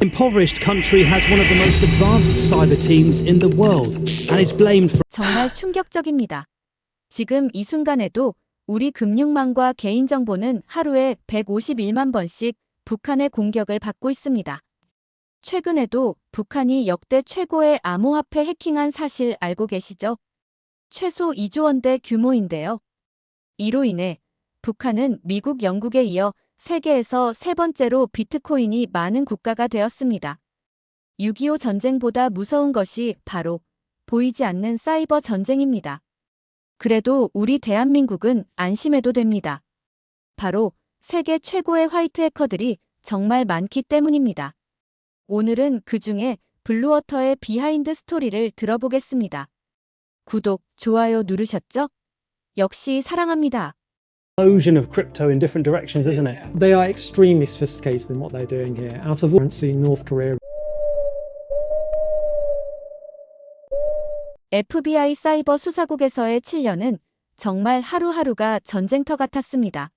Impoverished country has one of the most advanced cyber teams in the world and is blamed for 정말 충격적입니다. 지금 이 순간에도 우리 금융망과 개인정보는 하루에 151만 번씩 북한의 공격을 받고 있습니다. 최근에도 북한이 역대 최고의 암호화폐 해킹한 사실 알고 계시죠? 최소 2조 원대 규모인데요. 이로 인해 북한은 미국, 영국에 이어 세계에서 세 번째로 비트코인이 많은 국가가 되었습니다. 6.25 전쟁보다 무서운 것이 바로 보이지 않는 사이버 전쟁입니다. 그래도 우리 대한민국은 안심해도 됩니다. 바로 세계 최고의 화이트 해커들이 정말 많기 때문입니다. 오늘은 그중에 블루워터의 비하인드 스토리를 들어보겠습니다. 구독, 좋아요 누르셨죠? 역시 사랑합니다. Explosion of crypto in different directions, isn't it? They are extremely sophisticated in what they're doing here. Out of currency, North Korea. FBI 사이버 수사국에서의 7년은 정말 하루하루가 전쟁터 같았습니다.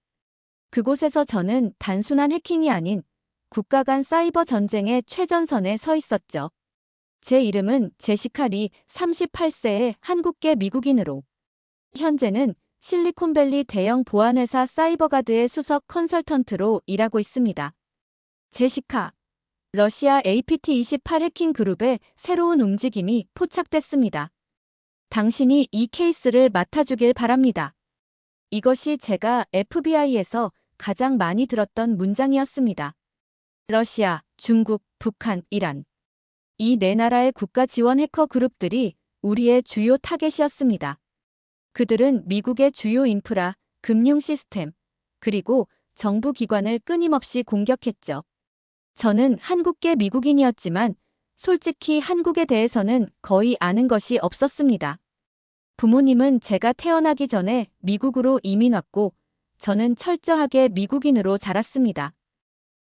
그곳에서 저는 단순한 해킹이 아닌 국가 간 사이버 전쟁의 최전선에 서 있었죠. 제 이름은 제시카 리, 38세의 한국계 미국인으로 현재는 실리콘밸리 대형 보안회사 사이버가드의 수석 컨설턴트로 일하고 있습니다. 제시카, 러시아 APT28 해킹 그룹의 새로운 움직임이 포착됐습니다. 당신이 이 케이스를 맡아주길 바랍니다. 이것이 제가 FBI에서 가장 많이 들었던 문장이었습니다. 러시아, 중국, 북한, 이란. 이 네 나라의 국가 지원 해커 그룹들이 우리의 주요 타겟이었습니다. 그들은 미국의 주요 인프라, 금융 시스템, 그리고 정부 기관을 끊임없이 공격했죠. 저는 한국계 미국인이었지만 솔직히 한국에 대해서는 거의 아는 것이 없었습니다. 부모님은 제가 태어나기 전에 미국으로 이민 왔고 저는 철저하게 미국인으로 자랐습니다.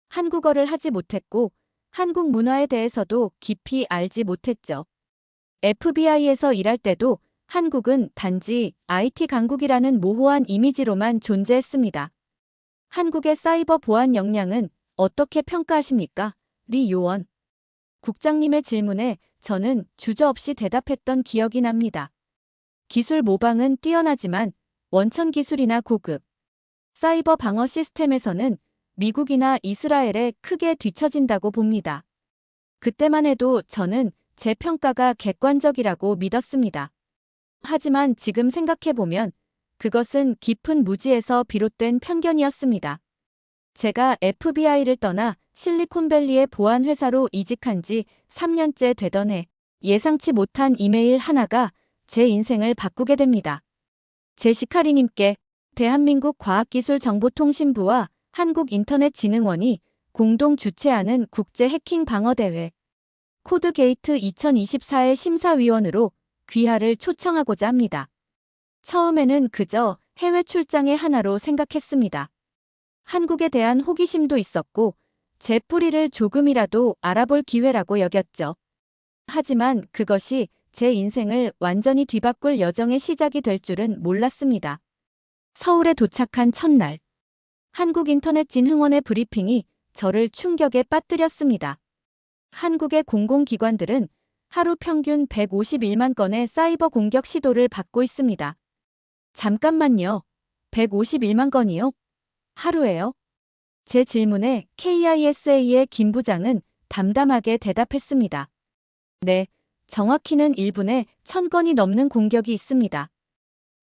한국어를 하지 못했고 한국 문화에 대해서도 깊이 알지 못했죠. FBI에서 일할 때도 한국은 단지 IT 강국이라는 모호한 이미지로만 존재했습니다. 한국의 사이버 보안 역량은 어떻게 평가하십니까? 리 요원. 국장님의 질문에 저는 주저없이 대답했던 기억이 납니다. 기술 모방은 뛰어나지만 원천 기술이나 고급 사이버 방어 시스템에서는 미국이나 이스라엘에 크게 뒤처진다고 봅니다. 그때만 해도 저는 제 평가가 객관적이라고 믿었습니다. 하지만 지금 생각해보면 그것은 깊은 무지에서 비롯된 편견이었습니다. 제가 FBI를 떠나 실리콘밸리의 보안 회사로 이직한 지 3년째 되던 해 예상치 못한 이메일 하나가 제 인생을 바꾸게 됩니다. 제시카리님께 대한민국 과학기술정보통신부와 한국인터넷진흥원이 공동 주최하는 국제 해킹 방어대회 코드게이트 2024의 심사위원으로 귀하를 초청하고자 합니다. 처음에는 그저 해외 출장의 하나로 생각했습니다. 한국에 대한 호기심도 있었고 제 뿌리를 조금이라도 알아볼 기회라고 여겼죠. 하지만 그것이 제 인생을 완전히 뒤바꿀 여정의 시작이 될 줄은 몰랐습니다. 서울에 도착한 첫날, 한국인터넷진흥원의 브리핑이 저를 충격에 빠뜨렸습니다. 한국의 공공기관들은 하루 평균 151만 건의 사이버 공격 시도를 받고 있습니다. 잠깐만요. 151만 건이요? 하루에요? 제 질문에 KISA의 김 부장은 담담하게 대답했습니다. 네, 정확히는 1분에 1000건이 넘는 공격이 있습니다.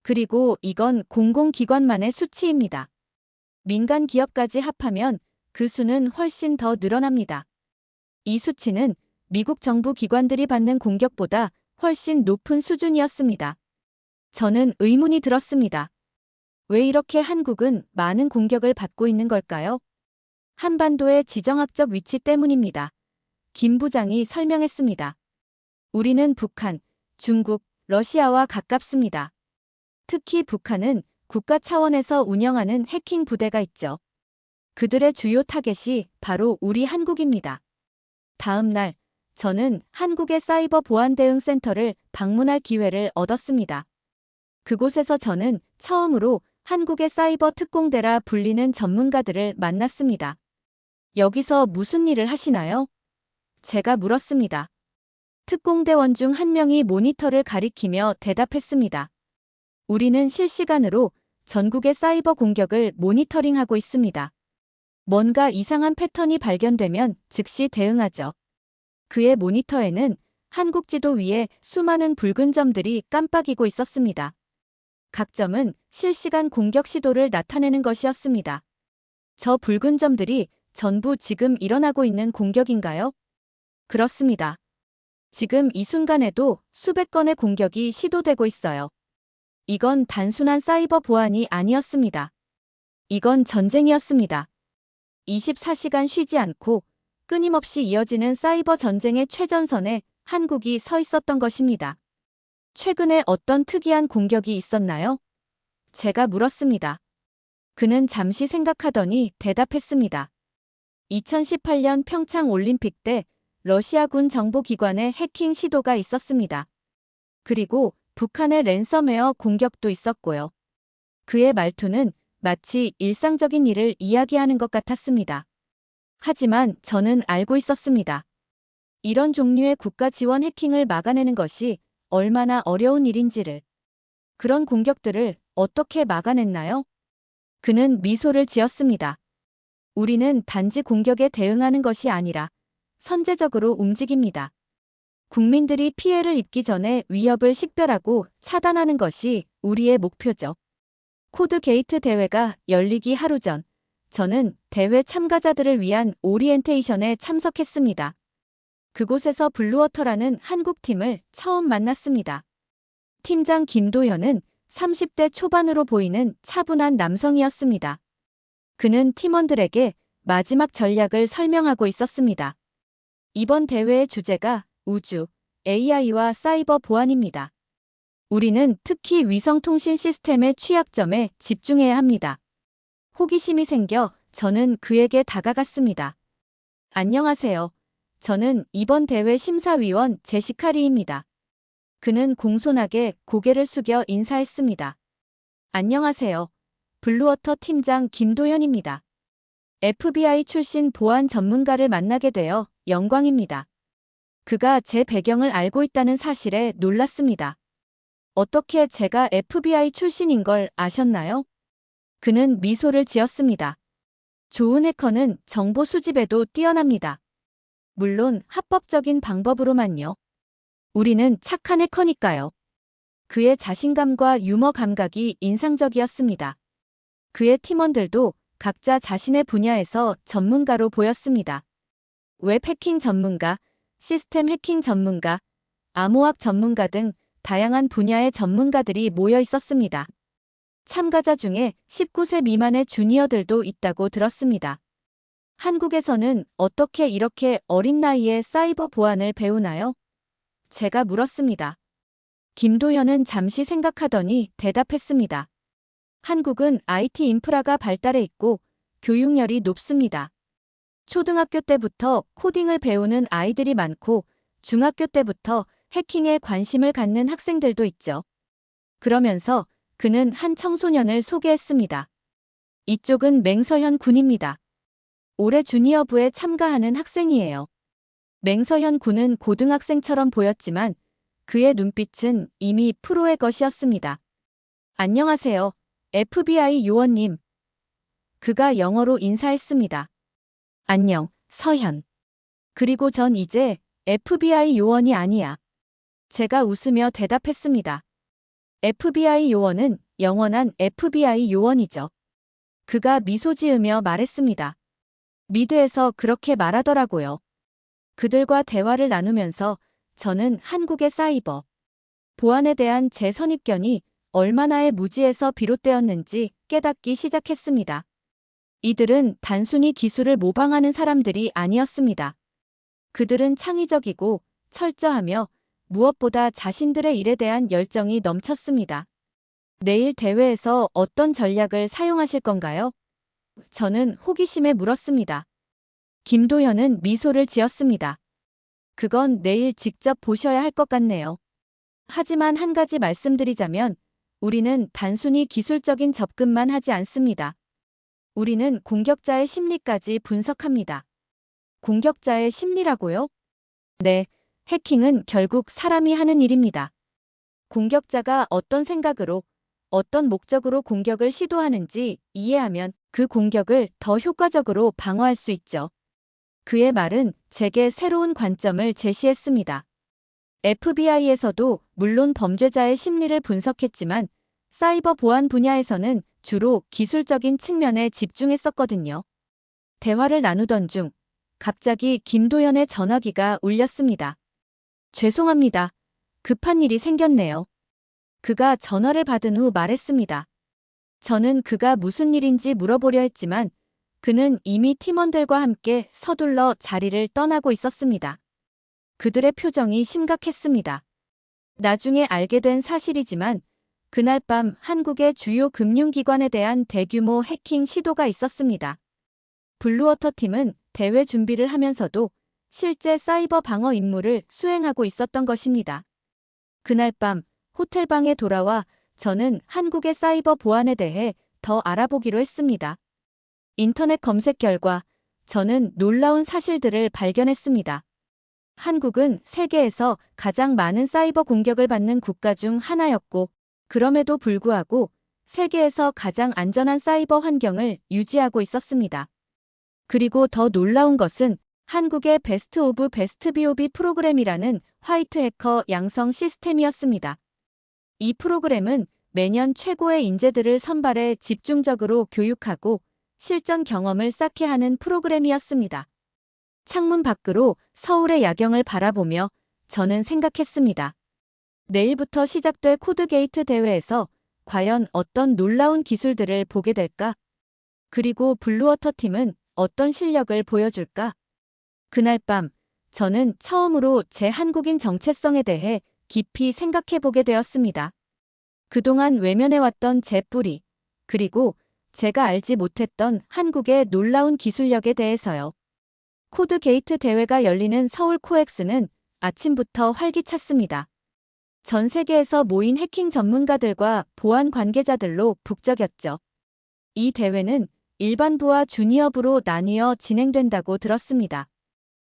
그리고 이건 공공기관만의 수치입니다. 민간 기업까지 합하면 그 수는 훨씬 더 늘어납니다. 이 수치는 미국 정부 기관들이 받는 공격보다 훨씬 높은 수준이었습니다. 저는 의문이 들었습니다. 왜 이렇게 한국은 많은 공격을 받고 있는 걸까요? 한반도의 지정학적 위치 때문입니다. 김 부장이 설명했습니다. 우리는 북한, 중국, 러시아와 가깝습니다. 특히 북한은 국가 차원에서 운영하는 해킹 부대가 있죠. 그들의 주요 타겟이 바로 우리 한국입니다. 다음 날, 저는 한국의 사이버 보안 대응 센터를 방문할 기회를 얻었습니다. 그곳에서 저는 처음으로 한국의 사이버 특공대라 불리는 전문가들을 만났습니다. 여기서 무슨 일을 하시나요? 제가 물었습니다. 특공대원 중 한 명이 모니터를 가리키며 대답했습니다. 우리는 실시간으로 전국의 사이버 공격을 모니터링하고 있습니다. 뭔가 이상한 패턴이 발견되면 즉시 대응하죠. 그의 모니터에는 한국 지도 위에 수많은 붉은 점들이 깜빡이고 있었습니다. 각 점은 실시간 공격 시도를 나타내는 것이었습니다. 저 붉은 점들이 전부 지금 일어나고 있는 공격인가요? 그렇습니다. 지금 이 순간에도 수백 건의 공격이 시도되고 있어요. 이건 단순한 사이버 보안이 아니었습니다. 이건 전쟁이었습니다. 24시간 쉬지 않고 끊임없이 이어지는 사이버 전쟁의 최전선에 한국이 서 있었던 것입니다. 최근에 어떤 특이한 공격이 있었나요? 제가 물었습니다. 그는 잠시 생각하더니 대답했습니다. 2018년 평창 올림픽 때 러시아군 정보기관의 해킹 시도가 있었습니다. 그리고 북한의 랜섬웨어 공격도 있었고요. 그의 말투는 마치 일상적인 일을 이야기하는 것 같았습니다. 하지만 저는 알고 있었습니다. 이런 종류의 국가 지원 해킹을 막아내는 것이 얼마나 어려운 일인지를. 그런 공격들을 어떻게 막아냈나요? 그는 미소를 지었습니다. 우리는 단지 공격에 대응하는 것이 아니라 선제적으로 움직입니다. 국민들이 피해를 입기 전에 위협을 식별하고 차단하는 것이 우리의 목표죠. 코드 게이트 대회가 열리기 하루 전, 저는 대회 참가자들을 위한 오리엔테이션에 참석했습니다. 그곳에서 블루워터라는 한국 팀을 처음 만났습니다. 팀장 김도현은 30대 초반으로 보이는 차분한 남성이었습니다. 그는 팀원들에게 마지막 전략을 설명하고 있었습니다. 이번 대회의 주제가 우주, AI와 사이버 보안입니다. 우리는 특히 위성통신 시스템의 취약점에 집중해야 합니다. 호기심이 생겨 저는 그에게 다가갔습니다. 안녕하세요. 저는 이번 대회 심사위원 제시카 리입니다. 그는 공손하게 고개를 숙여 인사했습니다. 안녕하세요. 블루워터 팀장 김도현입니다. FBI 출신 보안 전문가를 만나게 되어 영광입니다. 그가 제 배경을 알고 있다는 사실에 놀랐습니다. 어떻게 제가 FBI 출신인 걸 아셨나요? 그는 미소를 지었습니다. 좋은 해커는 정보 수집에도 뛰어납니다. 물론 합법적인 방법으로만요. 우리는 착한 해커니까요. 그의 자신감과 유머 감각이 인상적이었습니다. 그의 팀원들도 각자 자신의 분야에서 전문가로 보였습니다. 웹 해킹 전문가, 시스템 해킹 전문가, 암호학 전문가 등 다양한 분야의 전문가들이 모여 있었습니다. 참가자 중에 19세 미만의 주니어들도 있다고 들었습니다. 한국에서는 어떻게 이렇게 어린 나이에 사이버 보안을 배우나요? 제가 물었습니다. 김도현은 잠시 생각하더니 대답했습니다. 한국은 IT 인프라가 발달해 있고 교육열이 높습니다. 초등학교 때부터 코딩을 배우는 아이들이 많고 중학교 때부터 해킹에 관심을 갖는 학생들도 있죠. 그러면서 그는 한 청소년을 소개했습니다. 이쪽은 맹서현 군입니다. 올해 주니어부에 참가하는 학생이에요. 맹서현 군은 고등학생처럼 보였지만 그의 눈빛은 이미 프로의 것이었습니다. 안녕하세요, FBI 요원님. 그가 영어로 인사했습니다. 안녕, 서현. 그리고 전 이제 FBI 요원이 아니야. 제가 웃으며 대답했습니다. FBI 요원은 영원한 FBI 요원이죠. 그가 미소 지으며 말했습니다. 미드에서 그렇게 말하더라고요. 그들과 대화를 나누면서 저는 한국의 사이버 보안에 대한 제 선입견이 얼마나의 무지에서 비롯되었는지 깨닫기 시작했습니다. 이들은 단순히 기술을 모방하는 사람들이 아니었습니다. 그들은 창의적이고 철저하며 무엇보다 자신들의 일에 대한 열정이 넘쳤습니다. 내일 대회에서 어떤 전략을 사용하실 건가요? 저는 호기심에 물었습니다. 김도현은 미소를 지었습니다. 그건 내일 직접 보셔야 할 것 같네요. 하지만 한 가지 말씀드리자면 우리는 단순히 기술적인 접근만 하지 않습니다. 우리는 공격자의 심리까지 분석합니다. 공격자의 심리라고요? 네, 해킹은 결국 사람이 하는 일입니다. 공격자가 어떤 생각으로, 어떤 목적으로 공격을 시도하는지 이해하면 그 공격을 더 효과적으로 방어할 수 있죠. 그의 말은 제게 새로운 관점을 제시했습니다. FBI에서도 물론 범죄자의 심리를 분석했지만 사이버 보안 분야에서는 주로 기술적인 측면에 집중했었거든요. 대화를 나누던 중 갑자기 김도현의 전화기가 울렸습니다. 죄송합니다. 급한 일이 생겼네요. 그가 전화를 받은 후 말했습니다. 저는 그가 무슨 일인지 물어보려 했지만 그는 이미 팀원들과 함께 서둘러 자리를 떠나고 있었습니다. 그들의 표정이 심각했습니다. 나중에 알게 된 사실이지만 그날 밤 한국의 주요 금융기관에 대한 대규모 해킹 시도가 있었습니다. 블루워터 팀은 대회 준비를 하면서도 실제 사이버 방어 임무를 수행하고 있었던 것입니다. 그날 밤 호텔방에 돌아와 저는 한국의 사이버 보안에 대해 더 알아보기로 했습니다. 인터넷 검색 결과 저는 놀라운 사실들을 발견했습니다. 한국은 세계에서 가장 많은 사이버 공격을 받는 국가 중 하나였고, 그럼에도 불구하고 세계에서 가장 안전한 사이버 환경을 유지하고 있었습니다. 그리고 더 놀라운 것은 한국의 베스트 오브 베스트 BOB 프로그램이라는 화이트 해커 양성 시스템이었습니다. 이 프로그램은 매년 최고의 인재들을 선발해 집중적으로 교육하고 실전 경험을 쌓게 하는 프로그램이었습니다. 창문 밖으로 서울의 야경을 바라보며 저는 생각했습니다. 내일부터 시작될 코드게이트 대회에서 과연 어떤 놀라운 기술들을 보게 될까? 그리고 블루워터 팀은 어떤 실력을 보여줄까? 그날 밤 저는 처음으로 제 한국인 정체성에 대해 깊이 생각해보게 되었습니다. 그동안 외면해왔던 제 뿌리, 그리고 제가 알지 못했던 한국의 놀라운 기술력에 대해서요. 코드게이트 대회가 열리는 서울 코엑스는 아침부터 활기찼습니다. 전 세계에서 모인 해킹 전문가들과 보안 관계자들로 북적였죠. 이 대회는 일반부와 주니어부로 나뉘어 진행된다고 들었습니다.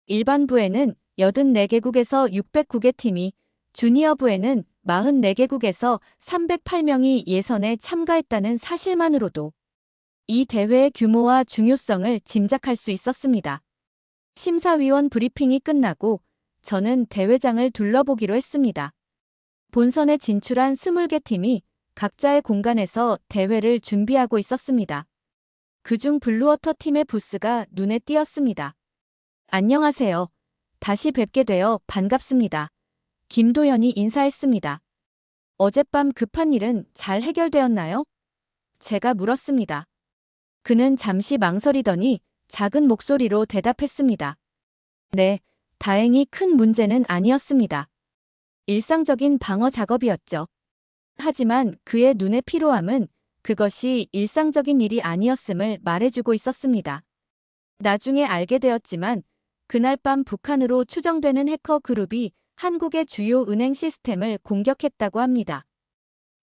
일반부에는 84개국에서 609개 팀이, 주니어부에는 44개국에서 308명이 예선에 참가했다는 사실만으로도 이 대회의 규모와 중요성을 짐작할 수 있었습니다. 심사위원 브리핑이 끝나고 저는 대회장을 둘러보기로 했습니다. 본선에 진출한 20개 팀이 각자의 공간에서 대회를 준비하고 있었습니다. 그중 블루워터 팀의 부스가 눈에 띄었습니다. 안녕하세요. 다시 뵙게 되어 반갑습니다. 김도현이 인사했습니다. 어젯밤 급한 일은 잘 해결되었나요? 제가 물었습니다. 그는 잠시 망설이더니 작은 목소리로 대답했습니다. 네, 다행히 큰 문제는 아니었습니다. 일상적인 방어 작업이었죠. 하지만 그의 눈의 피로함은 그것이 일상적인 일이 아니었음을 말해주고 있었습니다. 나중에 알게 되었지만 그날 밤 북한으로 추정되는 해커 그룹이 한국의 주요 은행 시스템을 공격했다고 합니다.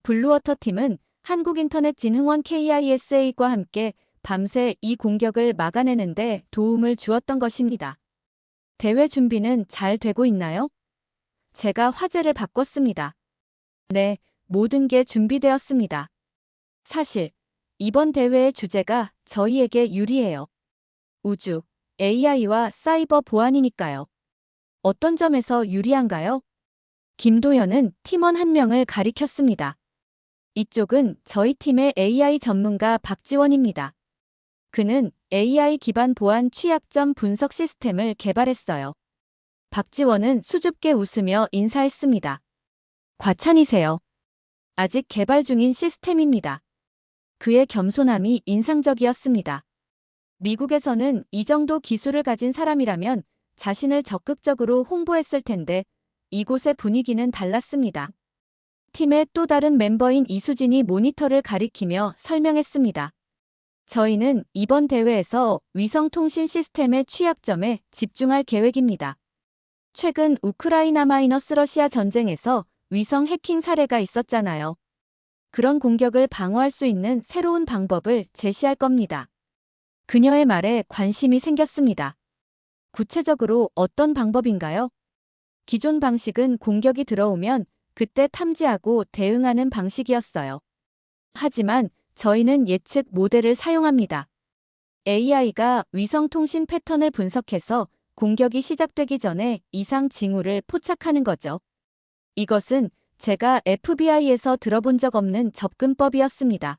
블루워터 팀은 한국인터넷진흥원 KISA과 함께 밤새 이 공격을 막아내는데 도움을 주었던 것입니다. 대회 준비는 잘 되고 있나요? 제가 화제를 바꿨습니다. 네, 모든 게 준비되었습니다. 사실 이번 대회의 주제가 저희에게 유리해요. 우주, AI와 사이버 보안이니까요. 어떤 점에서 유리한가요? 김도현은 팀원 한 명을 가리켰습니다. 이쪽은 저희 팀의 AI 전문가 박지원입니다. 그는 AI 기반 보안 취약점 분석 시스템을 개발했어요. 박지원은 수줍게 웃으며 인사했습니다. 과찬이세요. 아직 개발 중인 시스템입니다. 그의 겸손함이 인상적이었습니다. 미국에서는 이 정도 기술을 가진 사람이라면 자신을 적극적으로 홍보했을 텐데 이곳의 분위기는 달랐습니다. 팀의 또 다른 멤버인 이수진이 모니터를 가리키며 설명했습니다. 저희는 이번 대회에서 위성통신 시스템의 취약점에 집중할 계획입니다. 최근 우크라이나-러시아 전쟁에서 위성 해킹 사례가 있었잖아요. 그런 공격을 방어할 수 있는 새로운 방법을 제시할 겁니다. 그녀의 말에 관심이 생겼습니다. 구체적으로 어떤 방법인가요? 기존 방식은 공격이 들어오면 그때 탐지하고 대응하는 방식이었어요. 하지만 저희는 예측 모델을 사용합니다. AI가 위성통신 패턴을 분석해서 공격이 시작되기 전에 이상 징후를 포착하는 거죠. 이것은 제가 FBI에서 들어본 적 없는 접근법이었습니다.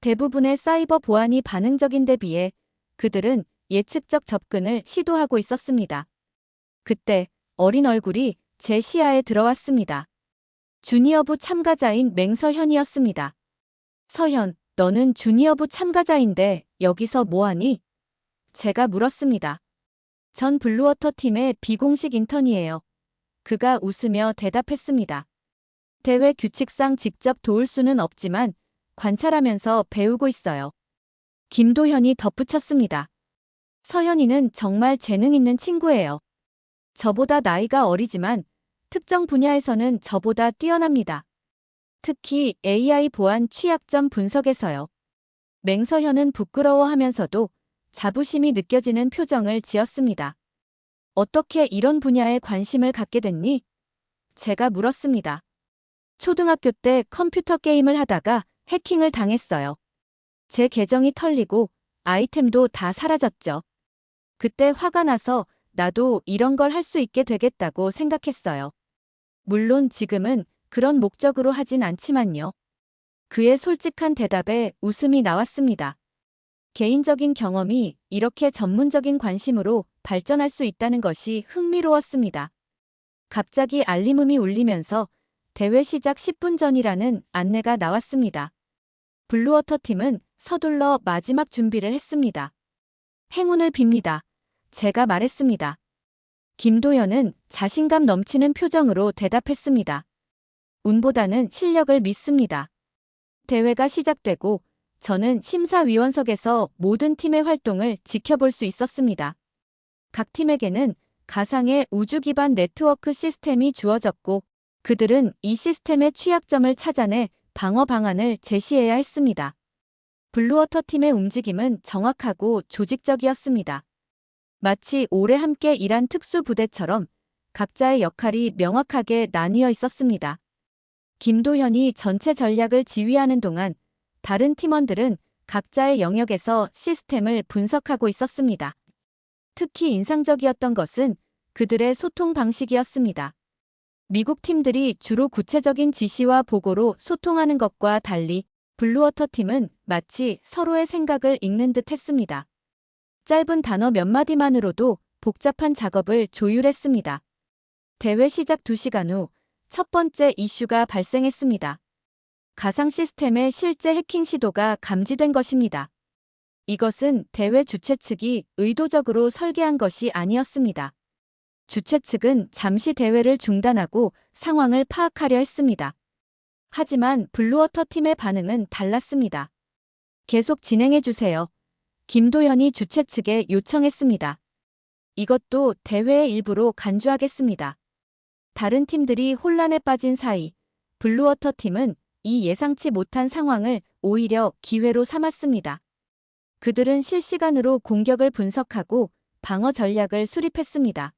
대부분의 사이버 보안이 반응적인 데 비해 그들은 예측적 접근을 시도하고 있었습니다. 그때 어린 얼굴이 제 시야에 들어왔습니다. 주니어부 참가자인 맹서현이었습니다. 서현, 너는 주니어부 참가자인데 여기서 뭐하니? 제가 물었습니다. 전 블루워터 팀의 비공식 인턴이에요. 그가 웃으며 대답했습니다. 대회 규칙상 직접 도울 수는 없지만 관찰하면서 배우고 있어요. 김도현이 덧붙였습니다. 서현이는 정말 재능 있는 친구예요. 저보다 나이가 어리지만 특정 분야에서는 저보다 뛰어납니다. 특히 AI 보안 취약점 분석에서요. 맹서현은 부끄러워하면서도 자부심이 느껴지는 표정을 지었습니다. 어떻게 이런 분야에 관심을 갖게 됐니? 제가 물었습니다. 초등학교 때 컴퓨터 게임을 하다가 해킹을 당했어요. 제 계정이 털리고 아이템도 다 사라졌죠. 그때 화가 나서 나도 이런 걸 할 수 있게 되겠다고 생각했어요. 물론 지금은 그런 목적으로 하진 않지만요. 그의 솔직한 대답에 웃음이 나왔습니다. 개인적인 경험이 이렇게 전문적인 관심으로 발전할 수 있다는 것이 흥미로웠습니다. 갑자기 알림음이 울리면서 대회 시작 10분 전이라는 안내가 나왔습니다. 블루워터 팀은 서둘러 마지막 준비를 했습니다. 행운을 빕니다. 제가 말했습니다. 김도현은 자신감 넘치는 표정으로 대답했습니다. 운보다는 실력을 믿습니다. 대회가 시작되고 저는 심사위원석에서 모든 팀의 활동을 지켜볼 수 있었습니다. 각 팀에게는 가상의 우주 기반 네트워크 시스템이 주어졌고 그들은 이 시스템의 취약점을 찾아내 방어 방안을 제시해야 했습니다. 블루워터 팀의 움직임은 정확하고 조직적이었습니다. 마치 오래 함께 일한 특수부대처럼 각자의 역할이 명확하게 나뉘어 있었습니다. 김도현이 전체 전략을 지휘하는 동안 다른 팀원들은 각자의 영역에서 시스템을 분석하고 있었습니다. 특히 인상적이었던 것은 그들의 소통 방식이었습니다. 미국 팀들이 주로 구체적인 지시와 보고로 소통하는 것과 달리 블루워터 팀은 마치 서로의 생각을 읽는 듯 했습니다. 짧은 단어 몇 마디만으로도 복잡한 작업을 조율했습니다. 대회 시작 2시간 후 첫 번째 이슈가 발생했습니다. 가상 시스템의 실제 해킹 시도가 감지된 것입니다. 이것은 대회 주최 측이 의도적으로 설계한 것이 아니었습니다. 주최 측은 잠시 대회를 중단하고 상황을 파악하려 했습니다. 하지만 블루워터 팀의 반응은 달랐습니다. 계속 진행해 주세요. 김도현이 주최 측에 요청했습니다. 이것도 대회의 일부로 간주하겠습니다. 다른 팀들이 혼란에 빠진 사이 블루워터 팀은 이 예상치 못한 상황을 오히려 기회로 삼았습니다. 그들은 실시간으로 공격을 분석하고 방어 전략을 수립했습니다.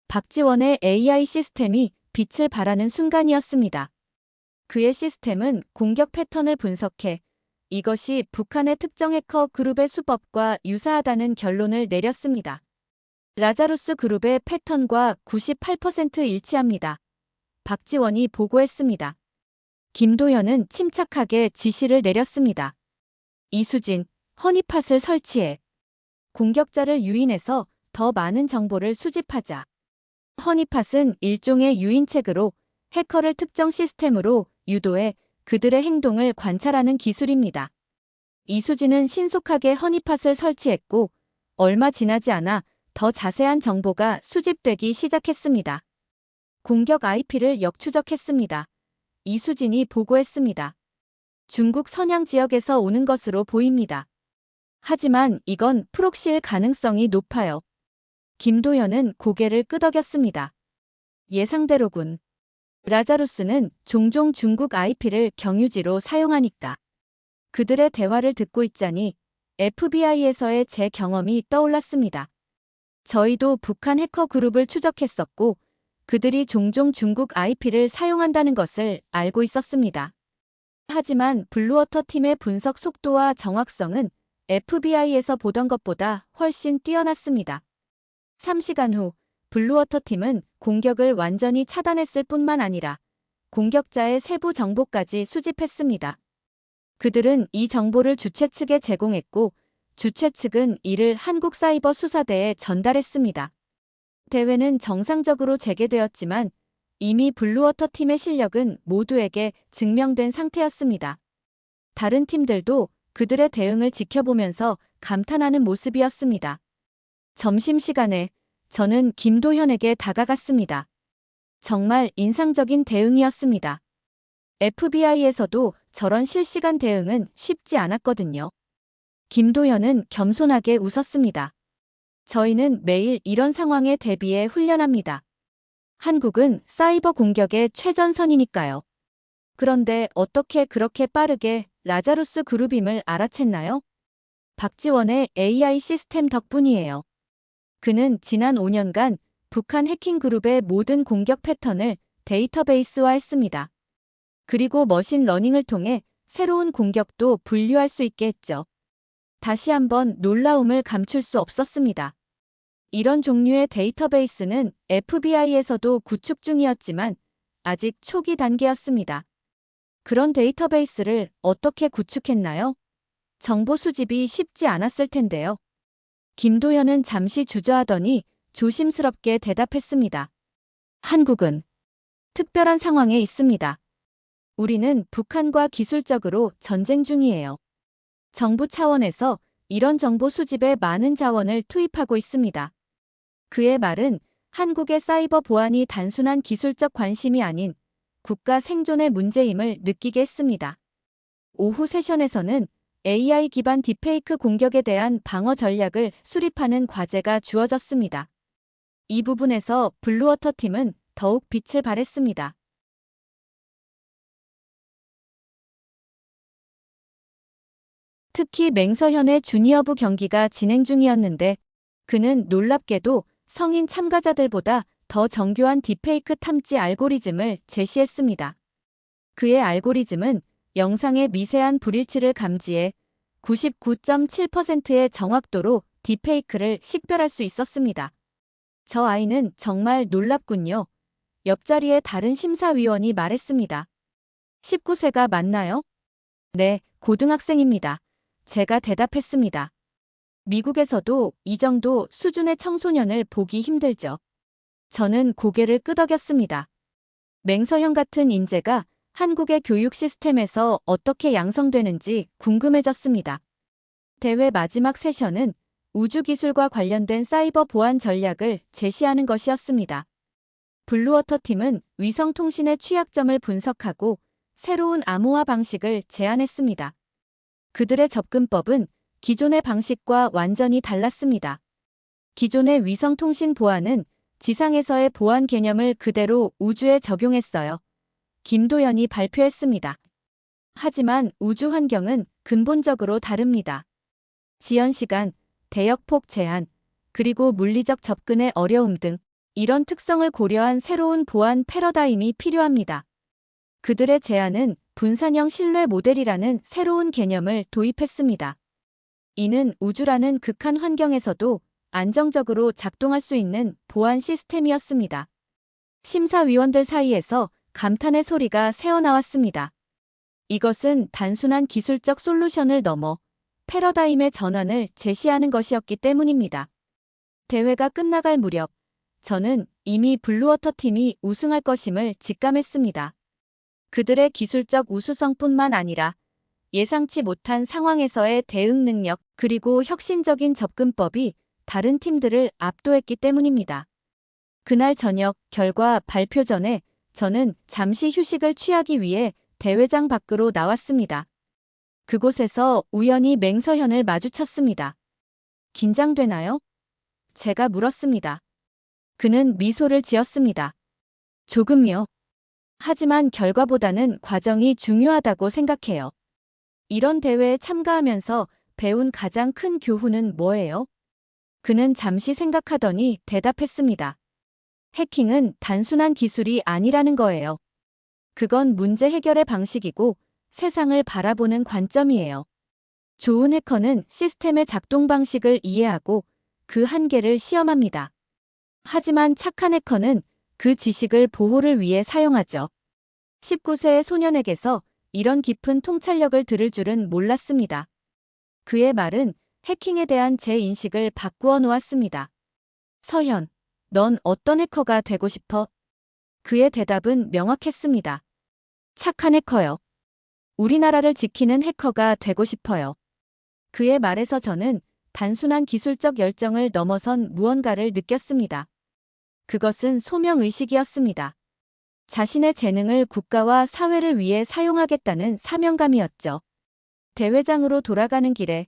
박지원의 AI 시스템이 빛을 발하는 순간이었습니다. 그의 시스템은 공격 패턴을 분석해 이것이 북한의 특정 해커 그룹의 수법과 유사하다는 결론을 내렸습니다. 라자루스 그룹의 패턴과 98% 일치합니다. 박지원이 보고했습니다. 김도현은 침착하게 지시를 내렸습니다. 이수진, 허니팟을 설치해. 공격자를 유인해서 더 많은 정보를 수집하자. 허니팟은 일종의 유인책으로 해커를 특정 시스템으로 유도해 그들의 행동을 관찰하는 기술입니다. 이수진은 신속하게 허니팟을 설치했고 얼마 지나지 않아 더 자세한 정보가 수집되기 시작했습니다. 공격 IP를 역추적했습니다. 이수진이 보고했습니다. 중국 선양 지역에서 오는 것으로 보입니다. 하지만 이건 프록시일 가능성이 높아요. 김도현은 고개를 끄덕였습니다. 예상대로군. 라자루스는 종종 중국 IP를 경유지로 사용하니까. 그들의 대화를 듣고 있자니 FBI에서의 제 경험이 떠올랐습니다. 저희도 북한 해커 그룹을 추적했었고 그들이 종종 중국 IP를 사용한다는 것을 알고 있었습니다. 하지만 블루워터 팀의 분석 속도와 정확성은 FBI에서 보던 것보다 훨씬 뛰어났습니다. 3시간 후 블루워터 팀은 공격을 완전히 차단했을 뿐만 아니라 공격자의 세부 정보까지 수집했습니다. 그들은 이 정보를 주최 측에 제공했고 주최 측은 이를 한국사이버수사대에 전달했습니다. 대회는 정상적으로 재개되었지만 이미 블루워터 팀의 실력은 모두에게 증명된 상태였습니다. 다른 팀들도 그들의 대응을 지켜보면서 감탄하는 모습이었습니다. 점심시간에 저는 김도현에게 다가갔습니다. 정말 인상적인 대응이었습니다. FBI에서도 저런 실시간 대응은 쉽지 않았거든요. 김도현은 겸손하게 웃었습니다. 저희는 매일 이런 상황에 대비해 훈련합니다. 한국은 사이버 공격의 최전선이니까요. 그런데 어떻게 그렇게 빠르게 라자루스 그룹임을 알아챘나요? 박지원의 AI 시스템 덕분이에요. 그는 지난 5년간 북한 해킹 그룹의 모든 공격 패턴을 데이터베이스화했습니다. 그리고 머신러닝을 통해 새로운 공격도 분류할 수 있게 했죠. 다시 한번 놀라움을 감출 수 없었습니다. 이런 종류의 데이터베이스는 FBI에서도 구축 중이었지만 아직 초기 단계였습니다. 그런 데이터베이스를 어떻게 구축했나요? 정보 수집이 쉽지 않았을 텐데요. 김도현은 잠시 주저하더니 조심스럽게 대답했습니다. 한국은 특별한 상황에 있습니다. 우리는 북한과 기술적으로 전쟁 중이에요. 정부 차원에서 이런 정보 수집에 많은 자원을 투입하고 있습니다. 그의 말은 한국의 사이버 보안이 단순한 기술적 관심이 아닌 국가 생존의 문제임을 느끼게 했습니다. 오후 세션에서는 AI 기반 딥페이크 공격에 대한 방어 전략을 수립하는 과제가 주어졌습니다. 이 부분에서 블루워터 팀은 더욱 빛을 발했습니다. 특히 맹서현의 주니어부 경기가 진행 중이었는데 그는 놀랍게도 성인 참가자들보다 더 정교한 딥페이크 탐지 알고리즘을 제시했습니다. 그의 알고리즘은 영상의 미세한 불일치를 감지해 99.7%의 정확도로 딥페이크를 식별할 수 있었습니다. 저 아이는 정말 놀랍군요. 옆자리의 다른 심사위원이 말했습니다. 19세가 맞나요? 네, 고등학생입니다. 제가 대답했습니다. 미국에서도 이 정도 수준의 청소년을 보기 힘들죠. 저는 고개를 끄덕였습니다. 맹서현 같은 인재가 한국의 교육 시스템에서 어떻게 양성되는지 궁금해졌습니다. 대회 마지막 세션은 우주기술과 관련된 사이버 보안 전략을 제시하는 것이었습니다. 블루워터 팀은 위성통신의 취약점을 분석하고 새로운 암호화 방식을 제안했습니다. 그들의 접근법은 기존의 방식과 완전히 달랐습니다. 기존의 위성통신 보안은 지상에서의 보안 개념을 그대로 우주에 적용했어요. 김도현이 발표했습니다. 하지만 우주 환경은 근본적으로 다릅니다. 지연 시간, 대역폭 제한, 그리고 물리적 접근의 어려움 등 이런 특성을 고려한 새로운 보안 패러다임이 필요합니다. 그들의 제안은 분산형 신뢰 모델이라는 새로운 개념을 도입했습니다. 이는 우주라는 극한 환경에서도 안정적으로 작동할 수 있는 보안 시스템이었습니다. 심사위원들 사이에서 감탄의 소리가 새어나왔습니다. 이것은 단순한 기술적 솔루션을 넘어 패러다임의 전환을 제시하는 것이었기 때문입니다. 대회가 끝나갈 무렵 저는 이미 블루워터 팀이 우승할 것임을 직감했습니다. 그들의 기술적 우수성뿐만 아니라 예상치 못한 상황에서의 대응 능력 그리고 혁신적인 접근법이 다른 팀들을 압도했기 때문입니다. 그날 저녁 결과 발표 전에 저는 잠시 휴식을 취하기 위해 대회장 밖으로 나왔습니다. 그곳에서 우연히 맹서현을 마주쳤습니다. 긴장되나요? 제가 물었습니다. 그는 미소를 지었습니다. 조금요. 하지만 결과보다는 과정이 중요하다고 생각해요. 이런 대회에 참가하면서 배운 가장 큰 교훈은 뭐예요? 그는 잠시 생각하더니 대답했습니다. 해킹은 단순한 기술이 아니라는 거예요. 그건 문제 해결의 방식이고 세상을 바라보는 관점이에요. 좋은 해커는 시스템의 작동 방식을 이해하고 그 한계를 시험합니다. 하지만 착한 해커는 그 지식을 보호를 위해 사용하죠. 19세의 소년에게서 이런 깊은 통찰력을 들을 줄은 몰랐습니다. 그의 말은 해킹에 대한 제 인식을 바꾸어 놓았습니다. 서현, 넌 어떤 해커가 되고 싶어? 그의 대답은 명확했습니다. 착한 해커요. 우리나라를 지키는 해커가 되고 싶어요. 그의 말에서 저는 단순한 기술적 열정을 넘어선 무언가를 느꼈습니다. 그것은 소명의식이었습니다. 자신의 재능을 국가와 사회를 위해 사용하겠다는 사명감이었죠. 대회장으로 돌아가는 길에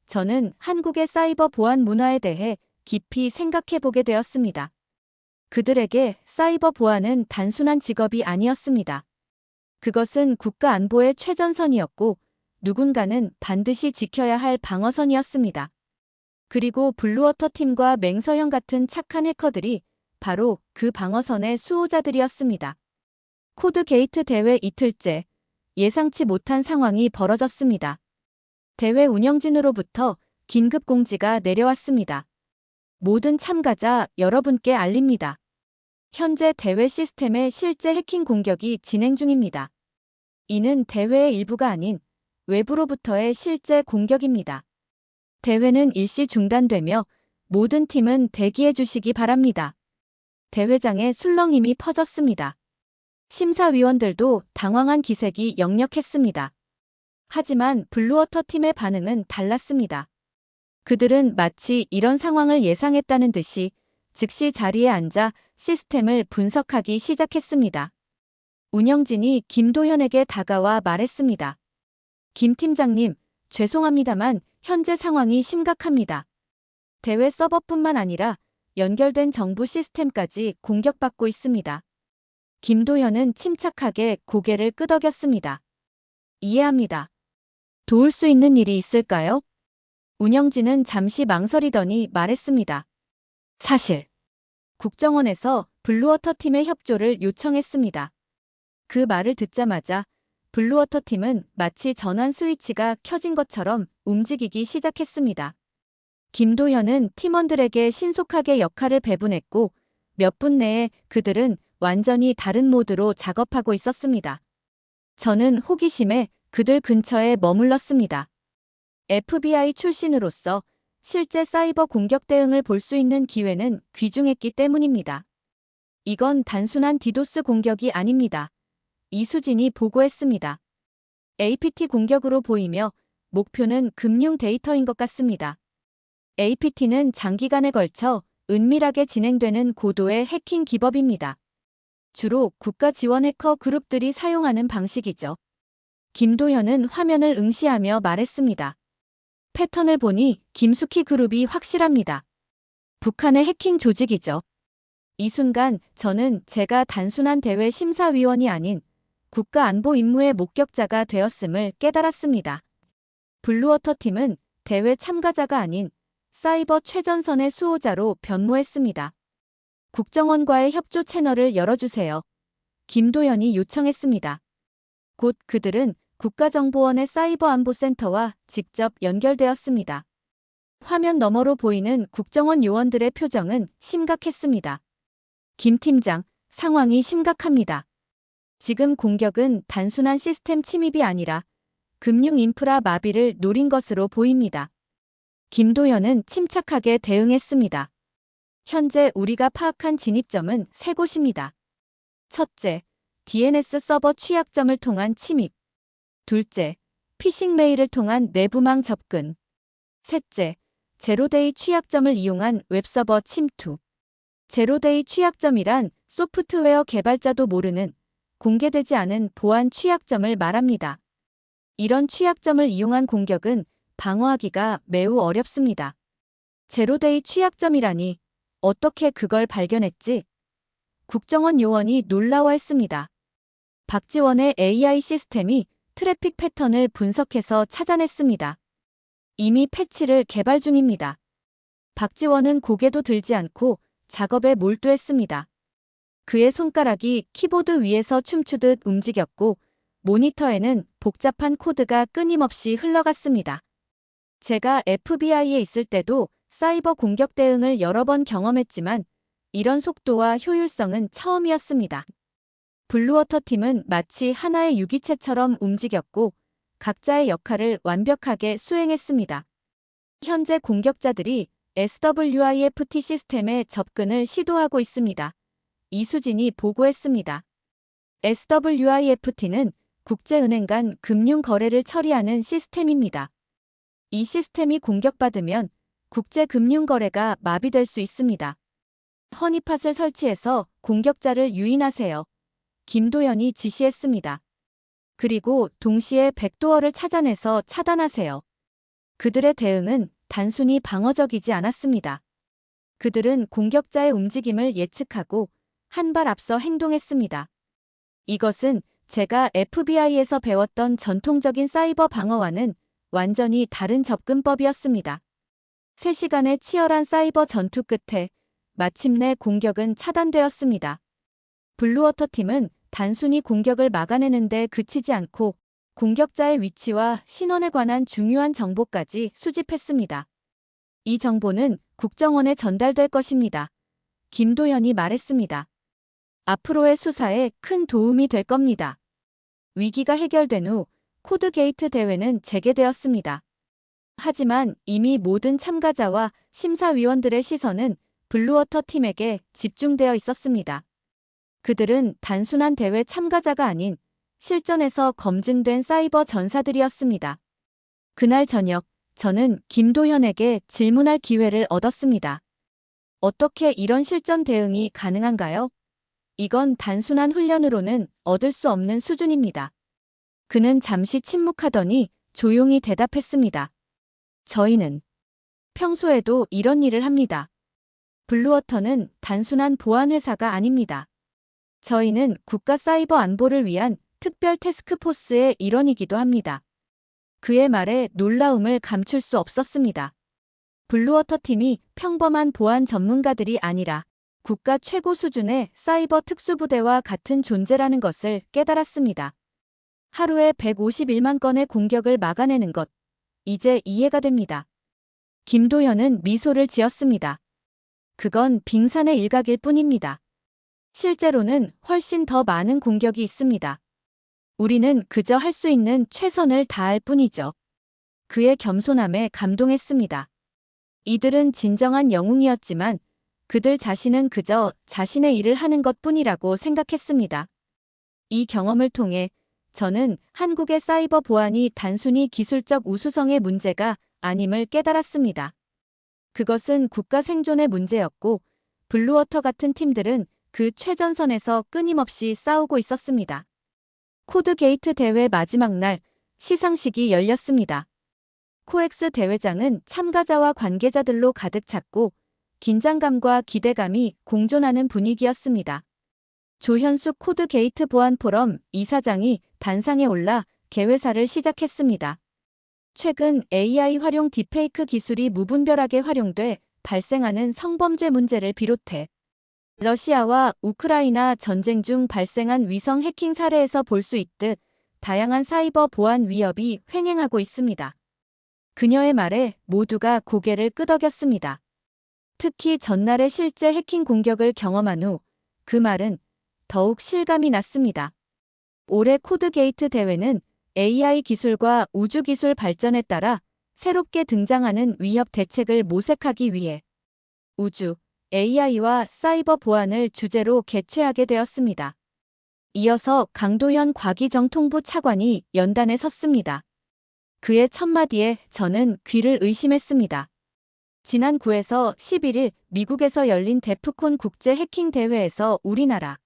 저는 한국의 사이버 보안 문화에 대해 깊이 생각해 보게 되었습니다. 그들에게 사이버 보안은 단순한 직업이 아니었습니다. 그것은 국가 안보의 최전선이었고 누군가는 반드시 지켜야 할 방어선이었습니다. 그리고 블루워터 팀과 맹서형 같은 착한 해커들이 바로 그 방어선의 수호자들이었습니다. 코드 게이트 대회 이틀째, 예상치 못한 상황이 벌어졌습니다. 대회 운영진으로부터 긴급 공지가 내려왔습니다. 모든 참가자 여러분께 알립니다. 현재 대회 시스템의 실제 해킹 공격이 진행 중입니다. 이는 대회의 일부가 아닌 외부로부터의 실제 공격입니다. 대회는 일시 중단되며 모든 팀은 대기해 주시기 바랍니다. 대회장에 술렁임이 퍼졌습니다. 심사위원들도 당황한 기색이 역력했습니다. 하지만 블루워터 팀의 반응은 달랐습니다. 그들은 마치 이런 상황을 예상했다는 듯이 즉시 자리에 앉아 시스템을 분석하기 시작했습니다. 운영진이 김도현에게 다가와 말했습니다. 김 팀장님, 죄송합니다만 현재 상황이 심각합니다. 대회 서버뿐만 아니라 연결된 정부 시스템까지 공격받고 있습니다. 김도현은 침착하게 고개를 끄덕였습니다. 이해합니다. 도울 수 있는 일이 있을까요? 운영진은 잠시 망설이더니 말했습니다. 사실, 국정원에서 블루워터 팀의 협조를 요청했습니다. 그 말을 듣자마자 블루워터 팀은 마치 전환 스위치가 켜진 것처럼 움직이기 시작했습니다. 김도현은 팀원들에게 신속하게 역할을 배분했고 몇 분 내에 그들은 완전히 다른 모드로 작업하고 있었습니다. 저는 호기심에 그들 근처에 머물렀습니다. FBI 출신으로서 실제 사이버 공격 대응을 볼 수 있는 기회는 귀중했기 때문입니다. 이건 단순한 디도스 공격이 아닙니다. 이수진이 보고했습니다. APT 공격으로 보이며 목표는 금융 데이터인 것 같습니다. APT는 장기간에 걸쳐 은밀하게 진행되는 고도의 해킹 기법입니다. 주로 국가 지원 해커 그룹들이 사용하는 방식이죠. 김도현은 화면을 응시하며 말했습니다. 패턴을 보니 김숙희 그룹이 확실합니다. 북한의 해킹 조직이죠. 이 순간 저는 제가 단순한 대회 심사위원이 아닌 국가 안보 임무의 목격자가 되었음을 깨달았습니다. 블루워터 팀은 대회 참가자가 아닌 사이버 최전선의 수호자로 변모했습니다. 국정원과의 협조 채널을 열어주세요. 김도현이 요청했습니다. 곧 그들은 국가정보원의 사이버안보센터와 직접 연결되었습니다. 화면 너머로 보이는 국정원 요원들의 표정은 심각했습니다. 김 팀장, 상황이 심각합니다. 지금 공격은 단순한 시스템 침입이 아니라 금융 인프라 마비를 노린 것으로 보입니다. 김도현은 침착하게 대응했습니다. 현재 우리가 파악한 진입점은 세 곳입니다. 첫째, DNS 서버 취약점을 통한 침입. 둘째, 피싱 메일을 통한 내부망 접근. 셋째, 제로데이 취약점을 이용한 웹서버 침투. 제로데이 취약점이란 소프트웨어 개발자도 모르는 공개되지 않은 보안 취약점을 말합니다. 이런 취약점을 이용한 공격은 방어하기가 매우 어렵습니다. 제로데이 취약점이라니 어떻게 그걸 발견했지? 국정원 요원이 놀라워했습니다. 박지원의 AI 시스템이 트래픽 패턴을 분석해서 찾아냈습니다. 이미 패치를 개발 중입니다. 박지원은 고개도 들지 않고 작업에 몰두했습니다. 그의 손가락이 키보드 위에서 춤추듯 움직였고 모니터에는 복잡한 코드가 끊임없이 흘러갔습니다. 제가 FBI에 있을 때도 사이버 공격 대응을 여러 번 경험했지만 이런 속도와 효율성은 처음이었습니다. 블루워터 팀은 마치 하나의 유기체처럼 움직였고 각자의 역할을 완벽하게 수행했습니다. 현재 공격자들이 SWIFT 시스템에 접근을 시도하고 있습니다. 이수진이 보고했습니다. SWIFT는 국제은행 간 금융 거래를 처리하는 시스템입니다. 이 시스템이 공격받으면 국제 금융 거래가 마비될 수 있습니다. 허니팟을 설치해서 공격자를 유인하세요. 김도현이 지시했습니다. 그리고 동시에 백도어를 찾아내서 차단하세요. 그들의 대응은 단순히 방어적이지 않았습니다. 그들은 공격자의 움직임을 예측하고 한 발 앞서 행동했습니다. 이것은 제가 FBI에서 배웠던 전통적인 사이버 방어와는 완전히 다른 접근법이었습니다. 3시간의 치열한 사이버 전투 끝에 마침내 공격은 차단되었습니다. 블루워터 팀은 단순히 공격을 막아내는데 그치지 않고 공격자의 위치와 신원에 관한 중요한 정보까지 수집했습니다. 이 정보는 국정원에 전달될 것입니다. 김도현이 말했습니다. 앞으로의 수사에 큰 도움이 될 겁니다. 위기가 해결된 후 코드게이트 대회는 재개되었습니다. 하지만 이미 모든 참가자와 심사위원들의 시선은 블루워터 팀에게 집중되어 있었습니다. 그들은 단순한 대회 참가자가 아닌 실전에서 검증된 사이버 전사들이었습니다. 그날 저녁, 저는 김도현에게 질문할 기회를 얻었습니다. 어떻게 이런 실전 대응이 가능한가요? 이건 단순한 훈련으로는 얻을 수 없는 수준입니다. 그는 잠시 침묵하더니 조용히 대답했습니다. 저희는 평소에도 이런 일을 합니다. 블루워터는 단순한 보안 회사가 아닙니다. 저희는 국가 사이버 안보를 위한 특별 태스크포스의 일원이기도 합니다. 그의 말에 놀라움을 감출 수 없었습니다. 블루워터 팀이 평범한 보안 전문가들이 아니라 국가 최고 수준의 사이버 특수부대와 같은 존재라는 것을 깨달았습니다. 하루에 151만 건의 공격을 막아내는 것, 이제 이해가 됩니다. 김도현은 미소를 지었습니다. 그건 빙산의 일각일 뿐입니다. 실제로는 훨씬 더 많은 공격이 있습니다. 우리는 그저 할 수 있는 최선을 다할 뿐이죠. 그의 겸손함에 감동했습니다. 이들은 진정한 영웅이었지만 그들 자신은 그저 자신의 일을 하는 것뿐이라고 생각했습니다. 이 경험을 통해 저는 한국의 사이버 보안이 단순히 기술적 우수성의 문제가 아님을 깨달았습니다. 그것은 국가 생존의 문제였고 블루워터 같은 팀들은 그 최전선에서 끊임없이 싸우고 있었습니다. 코드게이트 대회 마지막 날 시상식이 열렸습니다. 코엑스 대회장은 참가자와 관계자들로 가득 찼고 긴장감과 기대감이 공존하는 분위기였습니다. 조현숙 코드게이트 보안포럼 이사장이 단상에 올라 개회사를 시작했습니다. 최근 AI 활용 딥페이크 기술이 무분별하게 활용돼 발생하는 성범죄 문제를 비롯해 러시아와 우크라이나 전쟁 중 발생한 위성 해킹 사례에서 볼 수 있듯 다양한 사이버 보안 위협이 횡행하고 있습니다. 그녀의 말에 모두가 고개를 끄덕였습니다. 특히 전날의 실제 해킹 공격을 경험한 후 그 말은 더욱 실감이 났습니다. 올해 코드게이트 대회는 AI 기술과 우주기술 발전에 따라 새롭게 등장하는 위협 대책을 모색하기 위해 우주, AI와 사이버 보안을 주제로 개최하게 되었습니다. 이어서 강도현 과기정통부 차관이 연단에 섰습니다. 그의 첫마디에 저는 귀를 의심했습니다. 지난 9에서 11일 미국에서 열린 데프콘 국제 해킹 대회에서 우리나라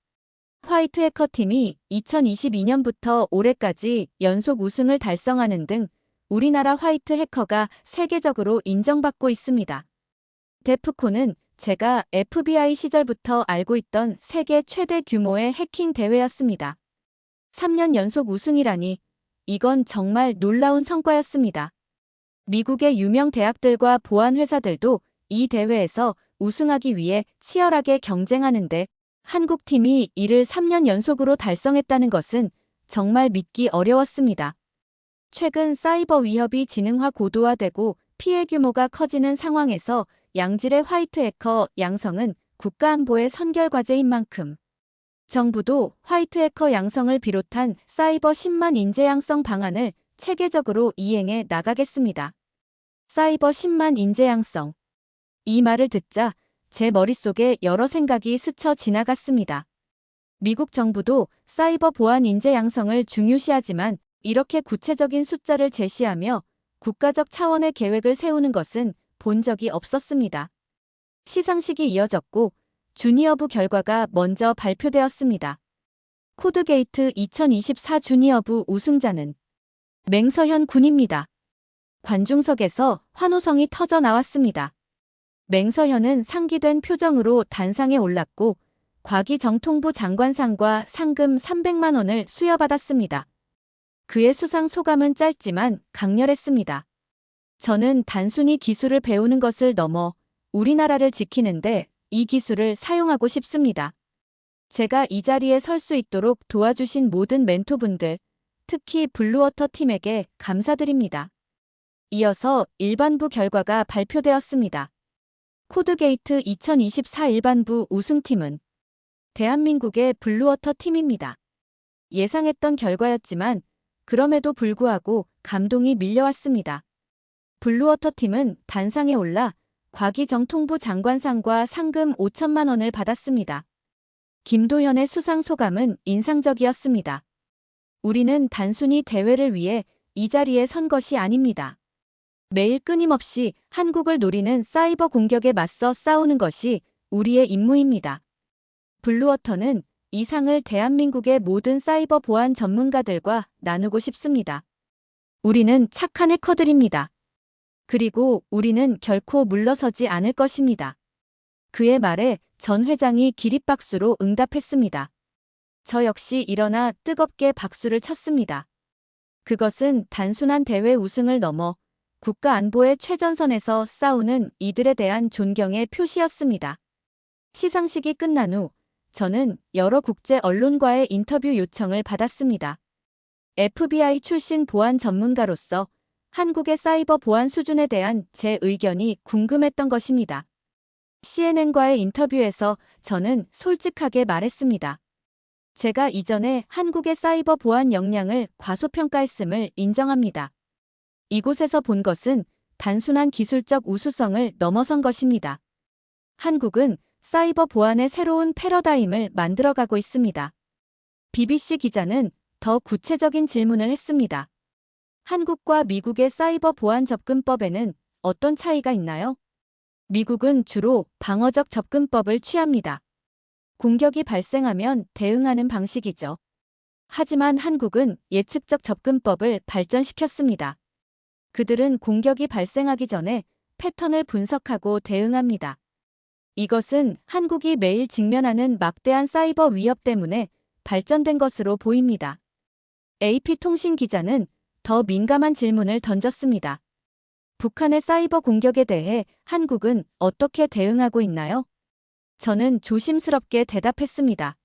화이트 해커팀이 2022년부터 올해까지 연속 우승을 달성하는 등 우리나라 화이트 해커가 세계적으로 인정받고 있습니다. 데프콘은 제가 FBI 시절부터 알고 있던 세계 최대 규모의 해킹 대회였습니다. 3년 연속 우승이라니 이건 정말 놀라운 성과였습니다. 미국의 유명 대학들과 보안 회사들도 이 대회에서 우승하기 위해 치열하게 경쟁하는데 한국팀이 이를 3년 연속으로 달성했다는 것은 정말 믿기 어려웠습니다. 최근 사이버 위협이 지능화 고도화되고 피해 규모가 커지는 상황에서 양질의 화이트 해커 양성은 국가안보의 선결과제인 만큼 정부도 화이트 해커 양성을 비롯한 사이버 10만 인재 양성 방안을 체계적으로 이행해 나가겠습니다. 사이버 10만 인재 양성. 이 말을 듣자 제 머릿속에 여러 생각이 스쳐 지나갔습니다. 미국 정부도 사이버 보안 인재 양성을 중요시하지만 이렇게 구체적인 숫자를 제시하며 국가적 차원의 계획을 세우는 것은 본 적이 없었습니다. 시상식이 이어졌고 주니어부 결과가 먼저 발표되었습니다. 코드게이트 2024 주니어부 우승자는 맹서현 군입니다. 관중석에서 환호성이 터져 나왔습니다. 맹서현은 상기된 표정으로 단상에 올랐고 과기정통부 장관상과 상금 300만 원을 수여받았습니다. 그의 수상 소감은 짧지만 강렬했습니다. 저는 단순히 기술을 배우는 것을 넘어 우리나라를 지키는데 이 기술을 사용하고 싶습니다. 제가 이 자리에 설 수 있도록 도와주신 모든 멘토분들, 특히 블루워터 팀에게 감사드립니다. 이어서 일반부 결과가 발표되었습니다. 코드게이트 2024 일반부 우승팀은 대한민국의 블루워터 팀입니다. 예상했던 결과였지만 그럼에도 불구하고 감동이 밀려왔습니다. 블루워터 팀은 단상에 올라 과기정통부 장관상과 상금 5천만 원을 받았습니다. 김도현의 수상 소감은 인상적이었습니다. 우리는 단순히 대회를 위해 이 자리에 선 것이 아닙니다. 매일 끊임없이 한국을 노리는 사이버 공격에 맞서 싸우는 것이 우리의 임무입니다. 블루워터는 이 상을 대한민국의 모든 사이버 보안 전문가들과 나누고 싶습니다. 우리는 착한 해커들입니다. 그리고 우리는 결코 물러서지 않을 것입니다. 그의 말에 전 회장이 기립박수로 응답했습니다. 저 역시 일어나 뜨겁게 박수를 쳤습니다. 그것은 단순한 대회 우승을 넘어 국가 안보의 최전선에서 싸우는 이들에 대한 존경의 표시였습니다. 시상식이 끝난 후 저는 여러 국제 언론과의 인터뷰 요청을 받았습니다. FBI 출신 보안 전문가로서 한국의 사이버 보안 수준에 대한 제 의견이 궁금했던 것입니다. CNN과의 인터뷰에서 저는 솔직하게 말했습니다. 제가 이전에 한국의 사이버 보안 역량을 과소평가했음을 인정합니다. 이곳에서 본 것은 단순한 기술적 우수성을 넘어선 것입니다. 한국은 사이버 보안의 새로운 패러다임을 만들어가고 있습니다. BBC 기자는 더 구체적인 질문을 했습니다. 한국과 미국의 사이버 보안 접근법에는 어떤 차이가 있나요? 미국은 주로 방어적 접근법을 취합니다. 공격이 발생하면 대응하는 방식이죠. 하지만 한국은 예측적 접근법을 발전시켰습니다. 그들은 공격이 발생하기 전에 패턴을 분석하고 대응합니다. 이것은 한국이 매일 직면하는 막대한 사이버 위협 때문에 발전된 것으로 보입니다. AP통신 기자는 더 민감한 질문을 던졌습니다. 북한의 사이버 공격에 대해 한국은 어떻게 대응하고 있나요? 저는 조심스럽게 대답했습니다.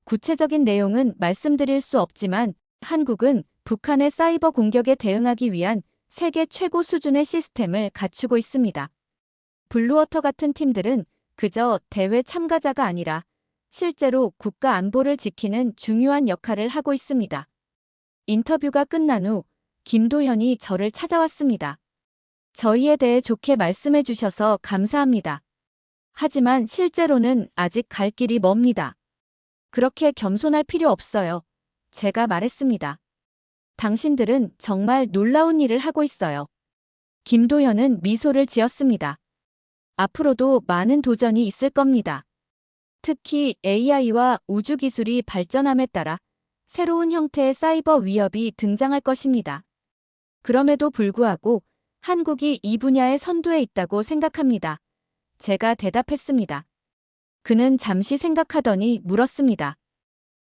구체적인 내용은 말씀드릴 수 없지만 한국은 북한의 사이버 공격에 대응하기 위한 세계 최고 수준의 시스템을 갖추고 있습니다. 블루워터 같은 팀들은 그저 대회 참가자가 아니라 실제로 국가 안보를 지키는 중요한 역할을 하고 있습니다. 인터뷰가 끝난 후 김도현이 저를 찾아왔습니다. 저희에 대해 좋게 말씀해 주셔서 감사합니다. 하지만 실제로는 아직 갈 길이 멉니다. 그렇게 겸손할 필요 없어요. 제가 말했습니다. 당신들은 정말 놀라운 일을 하고 있어요. 김도현은 미소를 지었습니다. 앞으로도 많은 도전이 있을 겁니다. 특히 AI와 우주기술이 발전함에 따라 새로운 형태의 사이버 위협이 등장할 것입니다. 그럼에도 불구하고 한국이 이 분야의 선두에 있다고 생각합니다. 제가 대답했습니다. 그는 잠시 생각하더니 물었습니다.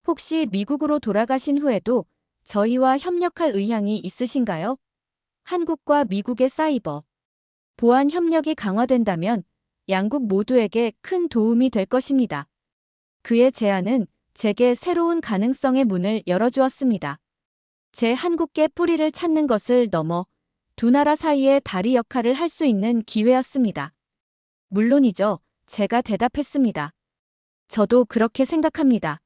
혹시 미국으로 돌아가신 후에도 저희와 협력할 의향이 있으신가요? 한국과 미국의 사이버 보안 협력이 강화된다면 양국 모두에게 큰 도움이 될 것입니다. 그의 제안은 제게 새로운 가능성의 문을 열어주었습니다. 제 한국계 뿌리를 찾는 것을 넘어 두 나라 사이의 다리 역할을 할 수 있는 기회였습니다. 물론이죠. 제가 대답했습니다. 저도 그렇게 생각합니다.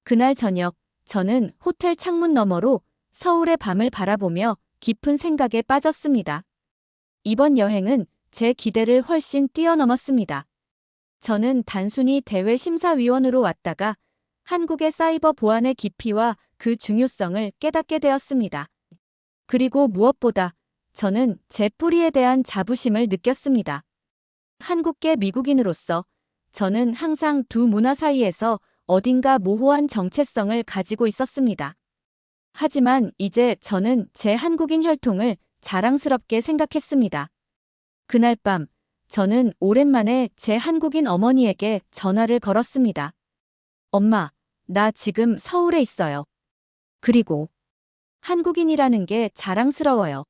그날 저녁, 저는 호텔 창문 너머로 서울의 밤을 바라보며 깊은 생각에 빠졌습니다. 이번 여행은 제 기대를 훨씬 뛰어넘었습니다. 저는 단순히 대외 심사위원으로 왔다가 한국의 사이버 보안의 깊이와 그 중요성을 깨닫게 되었습니다. 그리고 무엇보다 저는 제 뿌리에 대한 자부심을 느꼈습니다. 한국계 미국인으로서 저는 항상 두 문화 사이에서 어딘가 모호한 정체성을 가지고 있었습니다. 하지만 이제 저는 제 한국인 혈통을 자랑스럽게 생각했습니다. 그날 밤, 저는 오랜만에 제 한국인 어머니에게 전화를 걸었습니다. 엄마, 나 지금 서울에 있어요. 그리고 한국인이라는 게 자랑스러워요.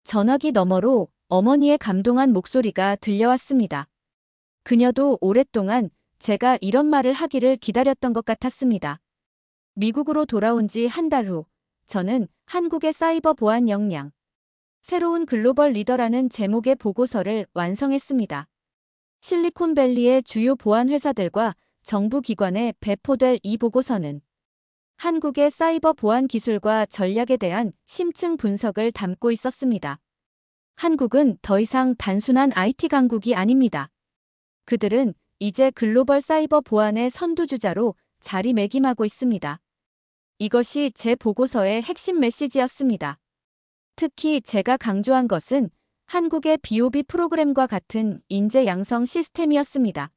전화기 너머로 어머니의 감동한 목소리가 들려왔습니다. 그녀도 오랫동안 제가 이런 말을 하기를 기다렸던 것 같았습니다. 미국으로 돌아온 지 한 달 후, 저는 한국의 사이버 보안 역량, 새로운 글로벌 리더라는 제목의 보고서를 완성했습니다. 실리콘밸리의 주요 보안 회사들과 정부 기관에 배포될 이 보고서는 한국의 사이버 보안 기술과 전략에 대한 심층 분석을 담고 있었습니다. 한국은 더 이상 단순한 IT 강국이 아닙니다. 그들은 이제 글로벌 사이버 보안의 선두주자로 자리매김하고 있습니다. 이것이 제 보고서의 핵심 메시지였습니다. 특히 제가 강조한 것은 한국의 BOB 프로그램과 같은 인재 양성 시스템이었습니다.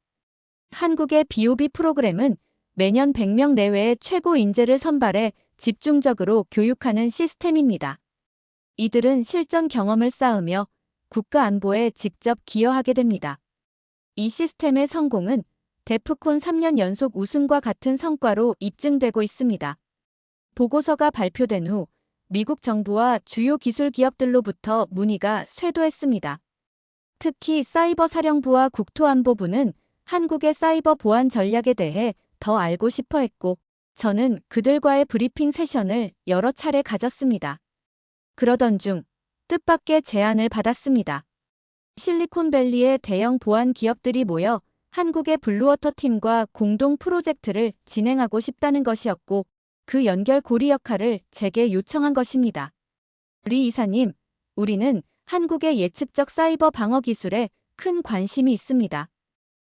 한국의 BOB 프로그램은 매년 100명 내외의 최고 인재를 선발해 집중적으로 교육하는 시스템입니다. 이들은 실전 경험을 쌓으며 국가 안보에 직접 기여하게 됩니다. 이 시스템의 성공은 데프콘 3년 연속 우승과 같은 성과로 입증되고 있습니다. 보고서가 발표된 후 미국 정부와 주요 기술 기업들로부터 문의가 쇄도했습니다. 특히 사이버 사령부와 국토안보부는 한국의 사이버 보안 전략에 대해 더 알고 싶어 했고, 저는 그들과의 브리핑 세션을 여러 차례 가졌습니다. 그러던 중 뜻밖의 제안을 받았습니다. 실리콘밸리의 대형 보안 기업들이 모여 한국의 블루워터 팀과 공동 프로젝트를 진행하고 싶다는 것이었고, 그 연결고리 역할을 제게 요청한 것입니다. 리 이사님, 우리는 한국의 예측적 사이버 방어 기술에 큰 관심이 있습니다.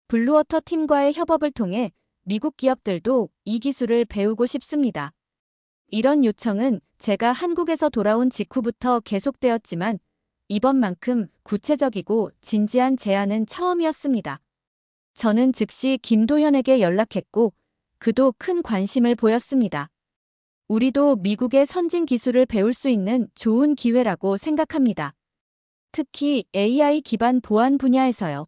블루워터 팀과의 협업을 통해 미국 기업들도 이 기술을 배우고 싶습니다. 이런 요청은 제가 한국에서 돌아온 직후부터 계속되었지만 이번만큼 구체적이고 진지한 제안은 처음이었습니다. 저는 즉시 김도현에게 연락했고 그도 큰 관심을 보였습니다. 우리도 미국의 선진 기술을 배울 수 있는 좋은 기회라고 생각합니다. 특히 AI 기반 보안 분야에서요.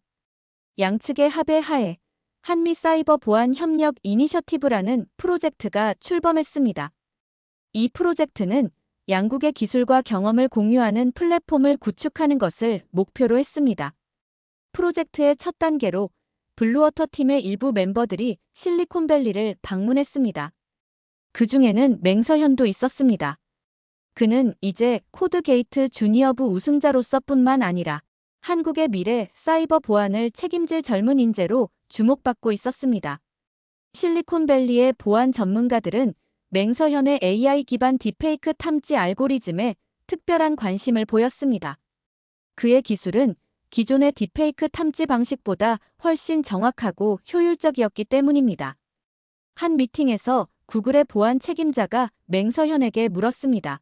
양측의 합의 하에 한미 사이버 보안 협력 이니셔티브라는 프로젝트가 출범했습니다. 이 프로젝트는 양국의 기술과 경험을 공유하는 플랫폼을 구축하는 것을 목표로 했습니다. 프로젝트의 첫 단계로 블루워터 팀의 일부 멤버들이 실리콘밸리를 방문했습니다. 그 중에는 맹서현도 있었습니다. 그는 이제 코드게이트 주니어부 우승자로서뿐만 아니라 한국의 미래 사이버 보안을 책임질 젊은 인재로 주목받고 있었습니다. 실리콘밸리의 보안 전문가들은 맹서현의 AI 기반 딥페이크 탐지 알고리즘에 특별한 관심을 보였습니다. 그의 기술은 기존의 딥페이크 탐지 방식보다 훨씬 정확하고 효율적이었기 때문입니다. 한 미팅에서 구글의 보안 책임자가 맹서현에게 물었습니다.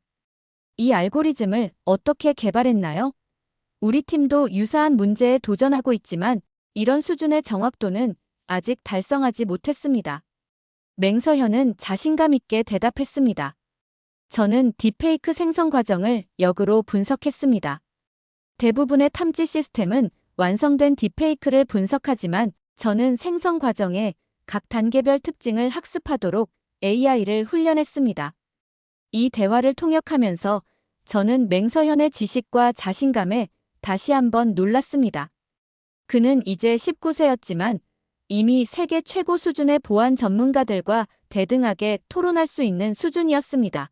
이 알고리즘을 어떻게 개발했나요? 우리 팀도 유사한 문제에 도전하고 있지만 이런 수준의 정확도는 아직 달성하지 못했습니다. 맹서현은 자신감 있게 대답했습니다. 저는 딥페이크 생성 과정을 역으로 분석했습니다. 대부분의 탐지 시스템은 완성된 딥페이크를 분석하지만 저는 생성 과정에 각 단계별 특징을 학습하도록 AI를 훈련했습니다. 이 대화를 통역하면서 저는 맹서현의 지식과 자신감에 다시 한번 놀랐습니다. 그는 이제 19세였지만 이미 세계 최고 수준의 보안 전문가들과 대등하게 토론할 수 있는 수준이었습니다.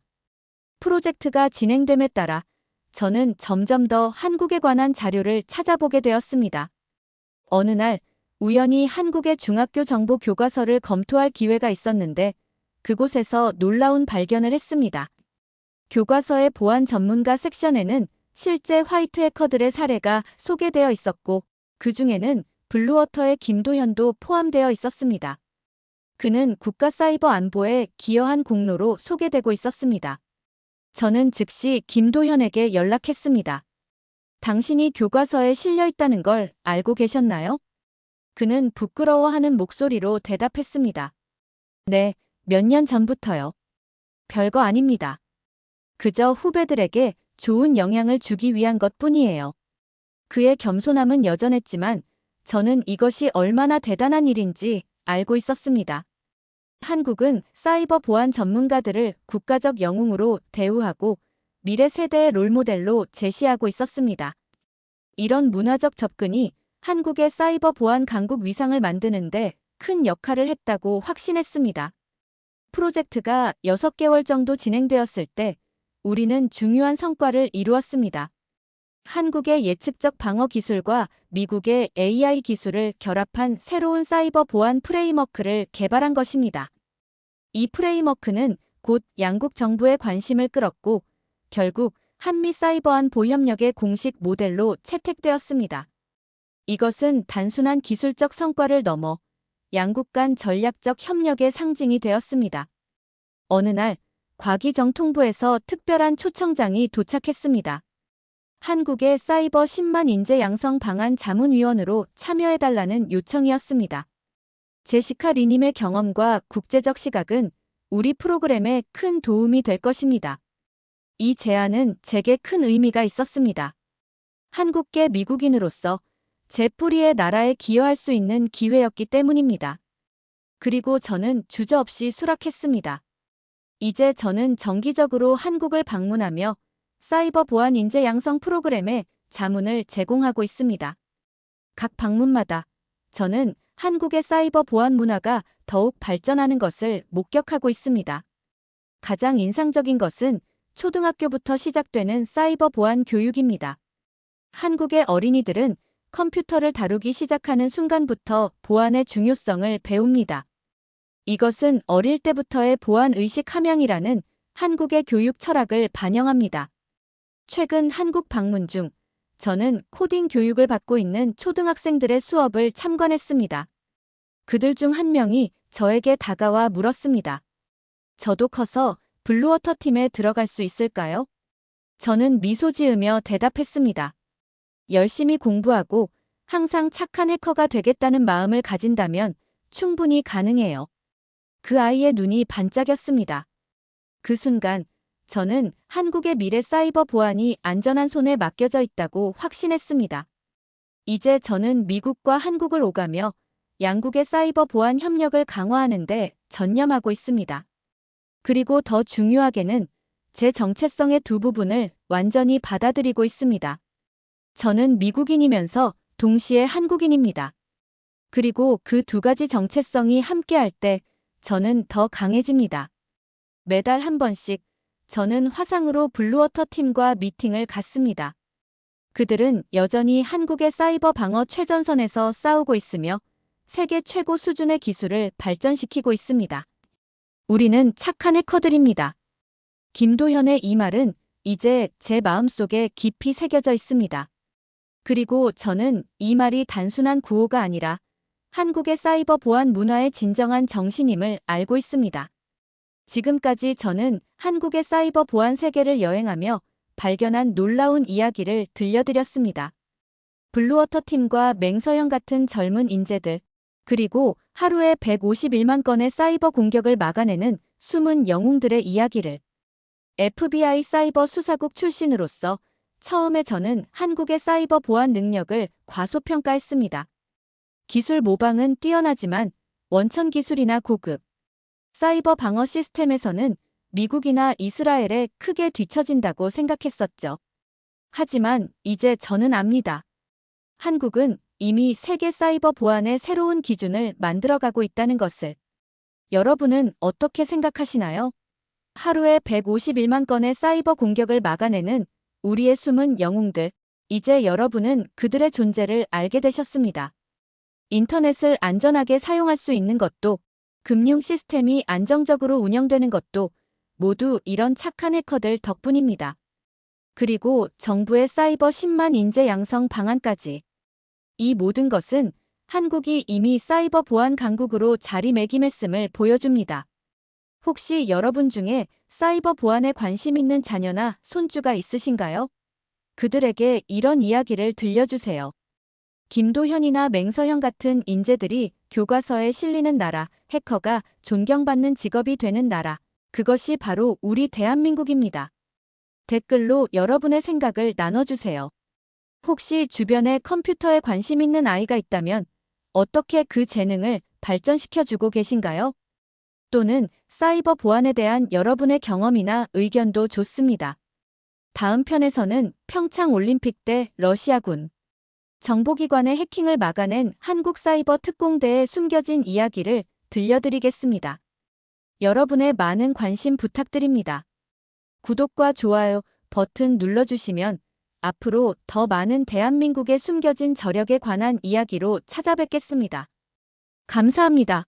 프로젝트가 진행됨에 따라 저는 점점 더 한국에 관한 자료를 찾아보게 되었습니다. 어느 날 우연히 한국의 중학교 정보 교과서를 검토할 기회가 있었는데 그곳에서 놀라운 발견을 했습니다. 교과서의 보안 전문가 섹션에는 실제 화이트 해커들의 사례가 소개되어 있었고 그 중에는 블루워터의 김도현도 포함되어 있었습니다. 그는 국가 사이버 안보에 기여한 공로로 소개되고 있었습니다. 저는 즉시 김도현에게 연락했습니다. 당신이 교과서에 실려 있다는 걸 알고 계셨나요? 그는 부끄러워하는 목소리로 대답했습니다. 네, 몇 년 전부터요. 별거 아닙니다. 그저 후배들에게 좋은 영향을 주기 위한 것뿐이에요. 그의 겸손함은 여전했지만 저는 이것이 얼마나 대단한 일인지 알고 있었습니다. 한국은 사이버 보안 전문가들을 국가적 영웅으로 대우하고 미래 세대의 롤모델로 제시하고 있었습니다. 이런 문화적 접근이 한국의 사이버 보안 강국 위상을 만드는데 큰 역할을 했다고 확신했습니다. 프로젝트가 6개월 정도 진행되었을 때 우리는 중요한 성과를 이루었습니다. 한국의 예측적 방어 기술과 미국의 AI 기술을 결합한 새로운 사이버 보안 프레임워크를 개발한 것입니다. 이 프레임워크는 곧 양국 정부의 관심을 끌었고 결국 한미 사이버 안보 협력의 공식 모델로 채택되었습니다. 이것은 단순한 기술적 성과를 넘어 양국 간 전략적 협력의 상징이 되었습니다. 어느 날 과기정통부에서 특별한 초청장이 도착했습니다. 한국의 사이버 10만 인재 양성 방안 자문위원으로 참여해달라는 요청이었습니다. 제시카 리님의 경험과 국제적 시각은 우리 프로그램에 큰 도움이 될 것입니다. 이 제안은 제게 큰 의미가 있었습니다. 한국계 미국인으로서 제 뿌리의 나라에 기여할 수 있는 기회였기 때문입니다. 그리고 저는 주저없이 수락했습니다. 이제 저는 정기적으로 한국을 방문하며 사이버 보안 인재 양성 프로그램에 자문을 제공하고 있습니다. 각 방문마다 저는 한국의 사이버 보안 문화가 더욱 발전하는 것을 목격하고 있습니다. 가장 인상적인 것은 초등학교부터 시작되는 사이버 보안 교육입니다. 한국의 어린이들은 컴퓨터를 다루기 시작하는 순간부터 보안의 중요성을 배웁니다. 이것은 어릴 때부터의 보안 의식 함양이라는 한국의 교육 철학을 반영합니다. 최근 한국 방문 중 저는 코딩 교육을 받고 있는 초등학생들의 수업을 참관했습니다. 그들 중 한 명이 저에게 다가와 물었습니다. 저도 커서 블루워터 팀에 들어갈 수 있을까요? 저는 미소 지으며 대답했습니다. 열심히 공부하고 항상 착한 해커가 되겠다는 마음을 가진다면 충분히 가능해요. 그 아이의 눈이 반짝였습니다. 그 순간 저는 한국의 미래 사이버 보안이 안전한 손에 맡겨져 있다고 확신했습니다. 이제 저는 미국과 한국을 오가며 양국의 사이버 보안 협력을 강화하는 데 전념하고 있습니다. 그리고 더 중요하게는 제 정체성의 두 부분을 완전히 받아들이고 있습니다. 저는 미국인이면서 동시에 한국인입니다. 그리고 그 두 가지 정체성이 함께할 때 저는 더 강해집니다. 매달 한 번씩 저는 화상으로 블루워터 팀과 미팅을 갖습니다. 그들은 여전히 한국의 사이버 방어 최전선에서 싸우고 있으며 세계 최고 수준의 기술을 발전시키고 있습니다. 우리는 착한 해커들입니다. 김도현의 이 말은 이제 제 마음속에 깊이 새겨져 있습니다. 그리고 저는 이 말이 단순한 구호가 아니라 한국의 사이버 보안 문화의 진정한 정신임을 알고 있습니다. 지금까지 저는 한국의 사이버 보안 세계를 여행하며 발견한 놀라운 이야기를 들려드렸습니다. 블루워터 팀과 맹서형 같은 젊은 인재들, 그리고 하루에 151만 건의 사이버 공격을 막아내는 숨은 영웅들의 이야기를. FBI 사이버 수사국 출신으로서 처음에 저는 한국의 사이버 보안 능력을 과소평가했습니다. 기술 모방은 뛰어나지만 원천 기술이나 고급 사이버 방어 시스템에서는 미국이나 이스라엘에 크게 뒤처진다고 생각했었죠. 하지만 이제 저는 압니다. 한국은 이미 세계 사이버 보안의 새로운 기준을 만들어가고 있다는 것을. 여러분은 어떻게 생각하시나요? 하루에 151만 건의 사이버 공격을 막아내는 우리의 숨은 영웅들. 이제 여러분은 그들의 존재를 알게 되셨습니다. 인터넷을 안전하게 사용할 수 있는 것도, 금융 시스템이 안정적으로 운영되는 것도 모두 이런 착한 해커들 덕분입니다. 그리고 정부의 사이버 10만 인재 양성 방안까지. 이 모든 것은 한국이 이미 사이버 보안 강국으로 자리매김했음을 보여줍니다. 혹시 여러분 중에 사이버 보안에 관심 있는 자녀나 손주가 있으신가요? 그들에게 이런 이야기를 들려주세요. 김도현이나 맹서현 같은 인재들이 교과서에 실리는 나라, 해커가 존경받는 직업이 되는 나라. 그것이 바로 우리 대한민국입니다. 댓글로 여러분의 생각을 나눠주세요. 혹시 주변에 컴퓨터에 관심 있는 아이가 있다면 어떻게 그 재능을 발전시켜주고 계신가요? 또는 사이버 보안에 대한 여러분의 경험이나 의견도 좋습니다. 다음 편에서는 평창 올림픽 때 러시아군 정보기관의 해킹을 막아낸 한국 사이버 특공대의 숨겨진 이야기를 들려드리겠습니다. 여러분의 많은 관심 부탁드립니다. 구독과 좋아요 버튼 눌러주시면 앞으로 더 많은 대한민국의 숨겨진 저력에 관한 이야기로 찾아뵙겠습니다. 감사합니다.